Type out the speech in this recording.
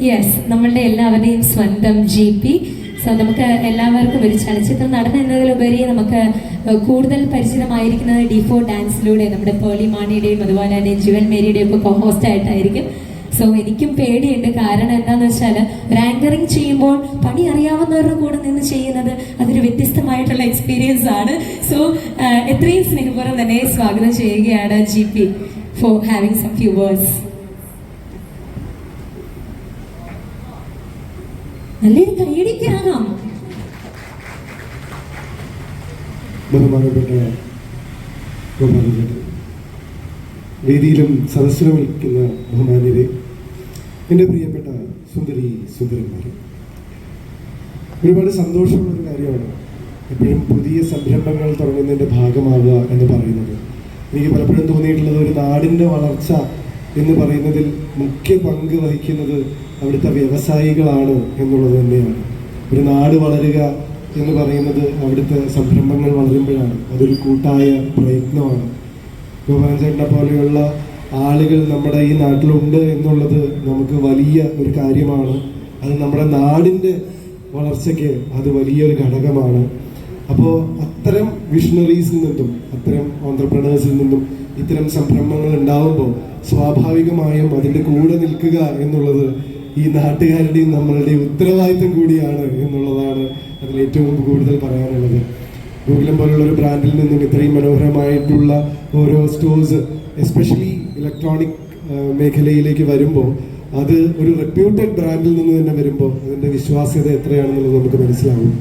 Yes, നമ്മളുടെ എല്ലാവരുടെയും സ്വന്തം GP. സോ നമുക്ക് എല്ലാവർക്കും ഒരു ചലച്ചിത്ര നടൻ എന്നതിലുപരി നമുക്ക് കൂടുതൽ പരിചിതമായിരിക്കുന്നത് D4 ഡാൻസിലൂടെ നമ്മുടെ പേളി മാണിയുടെയും അതുപോലെ തന്നെ ജ്യുവൽ മേരിയുടെയും ഒക്കെ കോഹോസ്റ്റ് ആയിട്ടായിരിക്കും. സോ എനിക്കും പേടിയുണ്ട്. കാരണം എന്താന്ന് വെച്ചാൽ ഒരു ആങ്കറിങ് ചെയ്യുമ്പോൾ പണി അറിയാവുന്നവരുടെ കൂടെ നിന്ന് ചെയ്യുന്നത് അതൊരു വ്യത്യസ്തമായിട്ടുള്ള എക്സ്പീരിയൻസ് ആണ്. സോ എത്രയും സ്നേഹപൂർവ്വം തന്നെ സ്വാഗതം ചെയ്യുകയാണ് GP for having some few words. നല്ലൊരു കൈയടിക്കാകാം. ബഹുമാനപ്പെട്ട വേദിയിലും സദസ്സിലും വിളിക്കുന്ന ബഹുമാന്യരെ, എൻ്റെ പ്രിയപ്പെട്ട സുന്ദരന്മാരെ, ഒരുപാട് സന്തോഷമുള്ളൊരു കാര്യമാണ് എപ്പോഴും പുതിയ സംരംഭങ്ങൾ തുടങ്ങുന്നതിൻ്റെ ഭാഗമാവുക എന്ന് പറയുന്നത്. എനിക്ക് പലപ്പോഴും തോന്നിയിട്ടുള്ളത് ഒരു നാടിൻ്റെ വളർച്ച എന്ന് പറയുന്നതിൽ മുഖ്യ പങ്ക് വഹിക്കുന്നത് അവിടുത്തെ വ്യവസായികളാണ് എന്നുള്ളത് തന്നെയാണ്. ഒരു നാട് വളരുക എന്ന് പറയുന്നത് അവിടുത്തെ സംരംഭങ്ങൾ വളരുമ്പോഴാണ്. അതൊരു കൂട്ടായ പ്രയത്നമാണ്. ഗോപാലചേട്ടനെ പോലെയുള്ള ആളുകൾ നമ്മുടെ ഈ നാട്ടിലുണ്ട് എന്നുള്ളത് നമുക്ക് വലിയ ഒരു കാര്യമാണ്. അത് നമ്മുടെ നാടിൻ്റെ വളർച്ചയ്ക്ക് അത് വലിയൊരു ഘടകമാണ്. അപ്പോൾ അത്തരം വിഷണറീസിൽ നിന്നും അത്തരം ഓൺട്രപ്രണേഴ്സിൽ നിന്നും ഇത്തരം സംരംഭങ്ങൾ ഉണ്ടാവുമ്പോൾ സ്വാഭാവികമായും അതിൻ്റെ കൂടെ നിൽക്കുക എന്നുള്ളത് ഈ നാട്ടുകാരുടെയും നമ്മളുടെയും ഉത്തരവാദിത്വം കൂടിയാണ് എന്നുള്ളതാണ് അതിൽ ഏറ്റവും കൂടുതൽ പറയാനുള്ളത്. ഗൂഗിളം പോലുള്ള ഒരു ബ്രാൻഡിൽ നിന്നും ഇത്രയും മനോഹരമായിട്ടുള്ള ഓരോ സ്റ്റോഴ്സ്, എസ്പെഷ്യലി ഇലക്ട്രോണിക് മേഖലയിലേക്ക് വരുമ്പോൾ അത് ഒരു റെപ്യൂട്ടഡ് ബ്രാൻഡിൽ നിന്ന് തന്നെ വരുമ്പോൾ അതിൻ്റെ വിശ്വാസ്യത എത്രയാണെന്നുള്ളത് നമുക്ക് മനസ്സിലാവും.